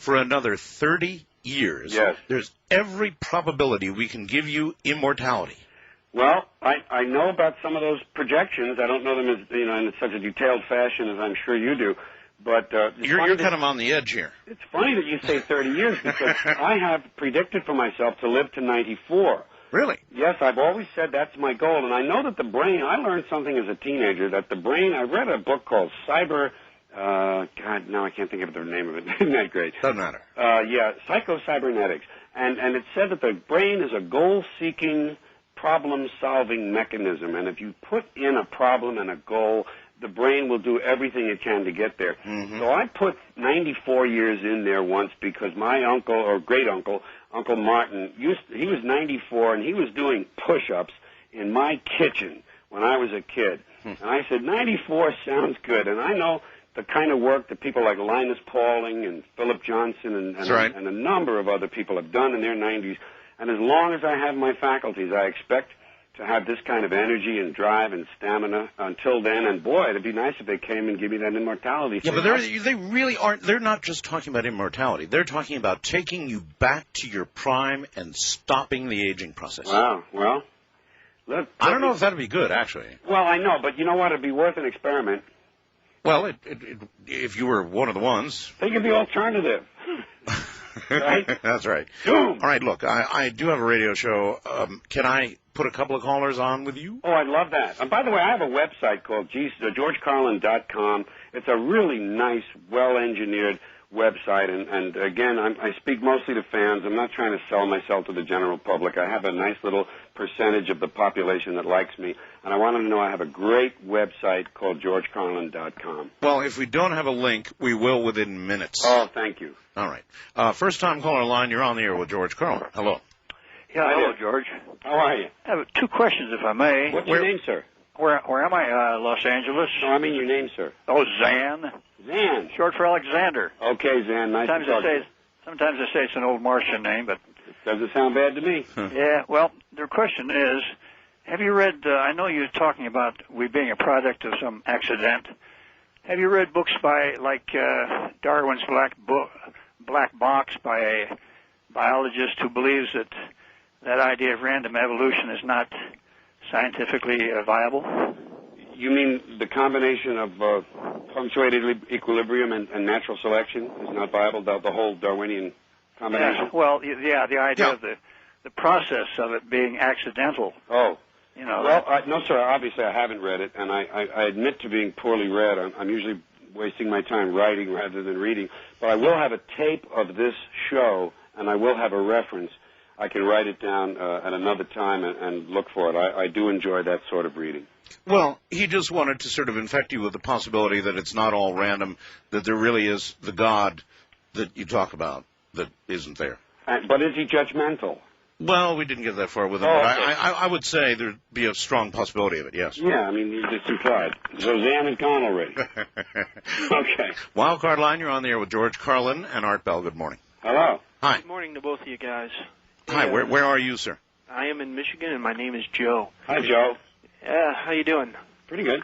for another 30 years. Yes. There's every probability we can give you immortality. Well, I know about some of those projections. I don't know them as, in such a detailed fashion as I'm sure you do. But you're kind of on the edge here. It's funny that you say 30 years because I have predicted for myself to live to 94. Really? Yes, I've always said that's my goal. And I know that the brain, I learned something as a teenager, that the brain, I read a book called God, now I can't think of the name of it. Isn't that great? Doesn't matter. Psycho-cybernetics. And it said that the brain is a goal-seeking, problem-solving mechanism. And if you put in a problem and a goal, the brain will do everything it can to get there. Mm-hmm. So I put 94 years in there once because my uncle, or great-uncle, Uncle Martin, he was 94, and he was doing push-ups in my kitchen when I was a kid. And I said, 94 sounds good. And I know the kind of work that people like Linus Pauling and Philip Johnson and a number of other people have done in their 90s. And as long as I have my faculties, I expect to have this kind of energy and drive and stamina until then. And boy, it'd be nice if they came and give me that immortality. Yeah, but they really aren't. They're not just talking about immortality. They're talking about taking you back to your prime and stopping the aging process. Wow. Well, look, I don't know if that'd be good, actually. Well, I know, but you know what? It'd be worth an experiment. Well, if you were one of the ones. Think of the alternative. Right? That's right. Boom. All right, look, I do have a radio show. Can I put a couple of callers on with you? Oh, I'd love that. And by the way, I have a website called GeorgeCarlin.com. It's a really nice, well-engineered website. And again, I speak mostly to fans. I'm not trying to sell myself to the general public. I have a nice little percentage of the population that likes me. And I want them to know I have a great website called GeorgeCarlin.com. Well, if we don't have a link, we will within minutes. Oh, thank you. All right. First-time caller line, you're on the air with George Carlin. Hello. Yeah, hello, George. How are you? I have two questions, if I may. What's your name, sir? Where am I? Los Angeles? No, I mean your name, sir. Oh, Zan. Zan. Short for Alexander. Okay, Zan. Nice to talk to you. Sometimes they say it's an old Martian name, but... Doesn't sound bad to me. Yeah, well, the question is, have you read, I know you're talking about we being a product of some accident. Have you read books by, like, Darwin's Black Box by a biologist who believes that idea of random evolution is not scientifically viable? You mean the combination of punctuated equilibrium and natural selection is not viable, the whole Darwinian combination? Yeah, well, the idea of the process of it being accidental. Oh. You know. Well, no, sir, obviously I haven't read it, and I admit to being poorly read. I'm usually wasting my time writing rather than reading. But I will have a tape of this show, and I will have a reference. I can write it down at another time and look for it. I do enjoy that sort of reading. Well, he just wanted to sort of infect you with the possibility that it's not all random, that there really is the God that you talk about that isn't there. But is he judgmental? Well, we didn't get that far with him, but okay. I would say there'd be a strong possibility of it, yes. Yeah, I mean, it's implied. So Zan is gone already. Okay. Wildcard line, you're on the air with George Carlin and Art Bell. Good morning. Hello. Hi. Good morning to both of you guys. Hi, where are you, sir? I am in Michigan, and my name is Joe. Hi, Joe. How you doing? Pretty good.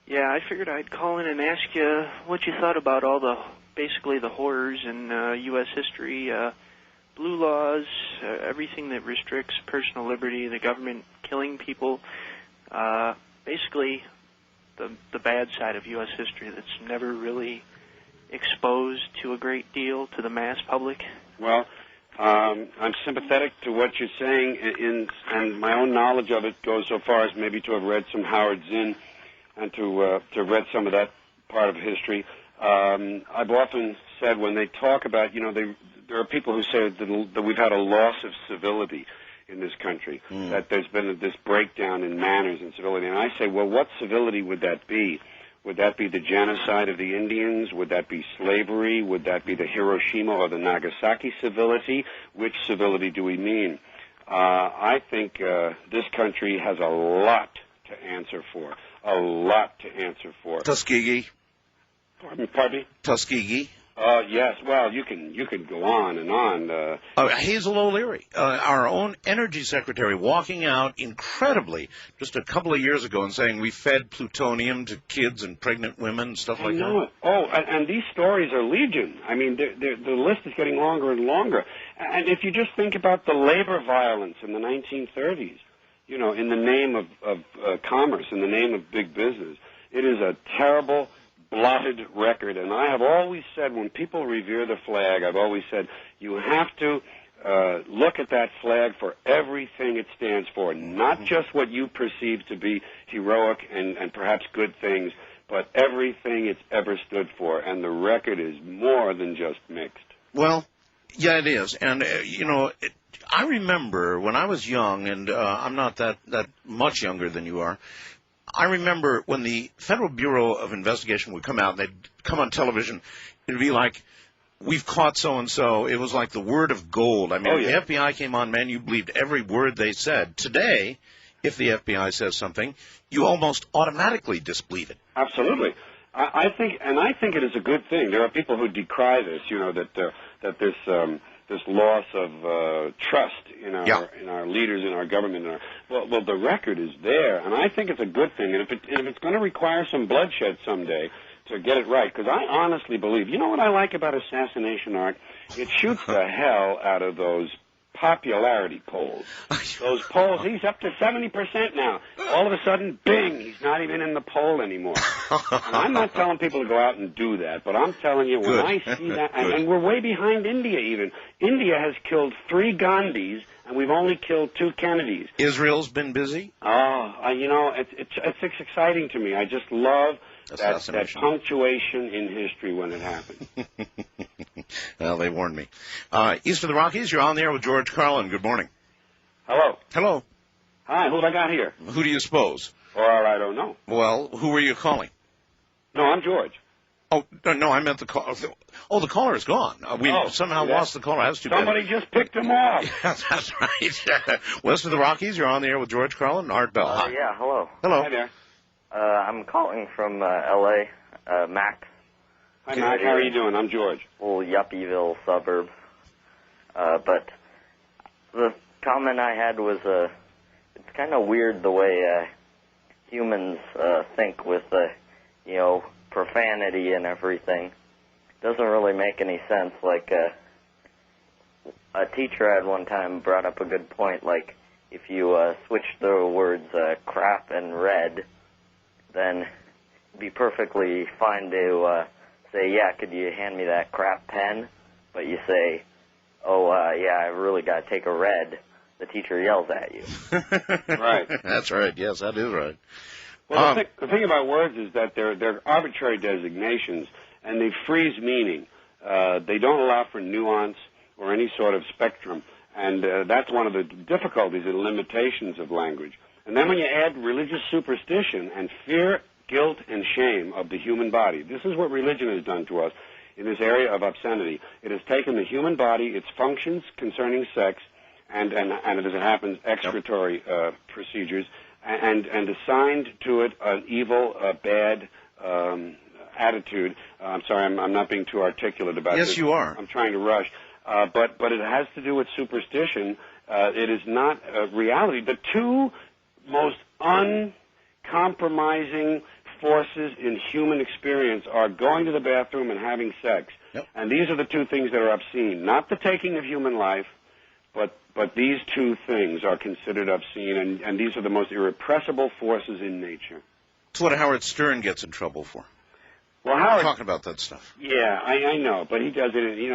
Yeah, I figured I'd call in and ask you what you thought about all basically the horrors in U.S. history, blue laws, everything that restricts personal liberty, the government killing people, basically the bad side of U.S. history that's never really exposed to a great deal to the mass public. Well, I'm sympathetic to what you're saying, and my own knowledge of it goes so far as maybe to have read some Howard Zinn and to have read some of that part of history. I've often said when they talk about, there are people who say that we've had a loss of civility in this country, that there's been this breakdown in manners and civility. And I say, well, what civility would that be? Would that be the genocide of the Indians? Would that be slavery? Would that be the Hiroshima or the Nagasaki civility? Which civility do we mean? I think this country has a lot to answer for. A lot to answer for. Tuskegee. Pardon me? Tuskegee. Yes. Well, you can go on and on. Hazel O'Leary, our own energy secretary, walking out incredibly just a couple of years ago and saying we fed plutonium to kids and pregnant women and stuff like that. Oh, and these stories are legion. I mean, the list is getting longer and longer. And if you just think about the labor violence in the 1930s, in the name of commerce, in the name of big business, it is a terrible, blotted record. And I have always said, when people revere the flag, I've always said, you have to look at that flag for everything it stands for, not just what you perceive to be heroic and perhaps good things, but everything it's ever stood for. And the record is more than just mixed. Well, yeah, it is. And, I remember when I was young, and I'm not that much younger than you are, I remember when the Federal Bureau of Investigation would come out, and they'd come on television, it would be like, we've caught so-and-so. It was like the word of gold. I mean, The FBI came on, man, you believed every word they said. Today, if the FBI says something, you almost automatically disbelieve it. Absolutely. I think it is a good thing. There are people who decry this, that this loss of trust in our leaders, in our government. Well, the record is there, and I think it's a good thing. And if it's going to require some bloodshed someday to get it right, because I honestly believe, what I like about assassination art? It shoots the hell out of those popularity polls. Those polls, he's up to 70% now. All of a sudden, bing, he's not even in the poll anymore. And I'm not telling people to go out and do that, but I'm telling you, when I see that, and we're way behind India even. India has killed 3 Gandhis, and we've only killed 2 Kennedys. Israel's been busy? It's exciting to me. I just love that punctuation in history when it happens. Well, they warned me. East of the Rockies, you're on the air with George Carlin. Good morning. Hello. Hello. Hi, who have I got here? Who do you suppose? Well, I don't know. Well, who are you calling? No, I'm George. Oh, no, I meant the caller. Oh, the caller is gone. We somehow lost the caller. That's too bad. Somebody just picked him off. Yeah, that's right. West of the Rockies, you're on the air with George Carlin. Art Bell. Yeah, hello. Hello. Hi there. I'm calling from L.A., Max. Hi, Max. How are you doing? I'm George. Little Yuppieville suburb. But the comment I had was, it's kind of weird the way humans think with, profanity and everything. Doesn't really make any sense. Like, a teacher had one time brought up a good point, like, if you switch the words crap and red, then it'd be perfectly fine to say, yeah, could you hand me that crap pen? But you say, I really got to take a red. The teacher yells at you. Right. That's right. Yes, that is right. Well, the thing about words is that they're arbitrary designations, and they freeze meaning. They don't allow for nuance or any sort of spectrum, and that's one of the difficulties and limitations of language. And then when you add religious superstition and fear, guilt, and shame of the human body, this is what religion has done to us in this area of obscenity. It has taken the human body, its functions concerning sex, and as it happens, excretory procedures, and assigned to it an evil, bad attitude. I'm sorry, I'm not being too articulate about this. Yes, you are. I'm trying to rush. But it has to do with superstition. It is not reality. The two most uncompromising forces in human experience are going to the bathroom and having sex. Yep. And these are the two things that are obscene. Not the taking of human life, but these two things are considered obscene, and these are the most irrepressible forces in nature. It's what Howard Stern gets in trouble for. Well, Howard, talking about that stuff. Yeah, I know, but he does it. He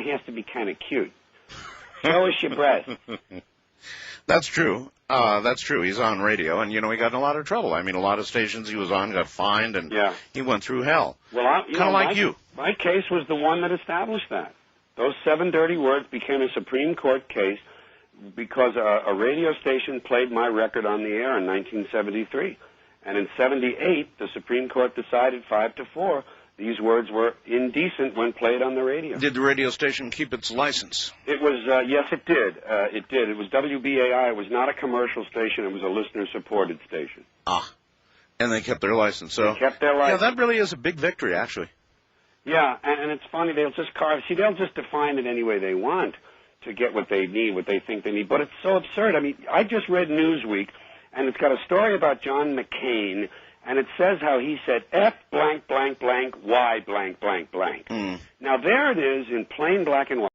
has to be kind of cute. Show us your breast. That's true. That's true. He's on radio, and he got in a lot of trouble. I mean, a lot of stations he was on got fined, and he went through hell. Well, kind of like you. My case was the one that established that. Those 7 dirty words became a Supreme Court case because a radio station played my record on the air in 1973. And in 78, the Supreme Court decided 5-4 these words were indecent when played on the radio. Did the radio station keep its license? It was, yes, it did. It did. It was WBAI. It was not a commercial station. It was a listener-supported station. Ah, and they kept their license. So they kept their license. Yeah, that really is a big victory, actually. Yeah, and it's funny, they'll just they'll just define it any way they want to get what they need, what they think they need. But it's so absurd. I mean, I just read Newsweek, and it's got a story about John McCain, and it says how he said F blank blank blank Y blank blank blank. Now there it is in plain black and white.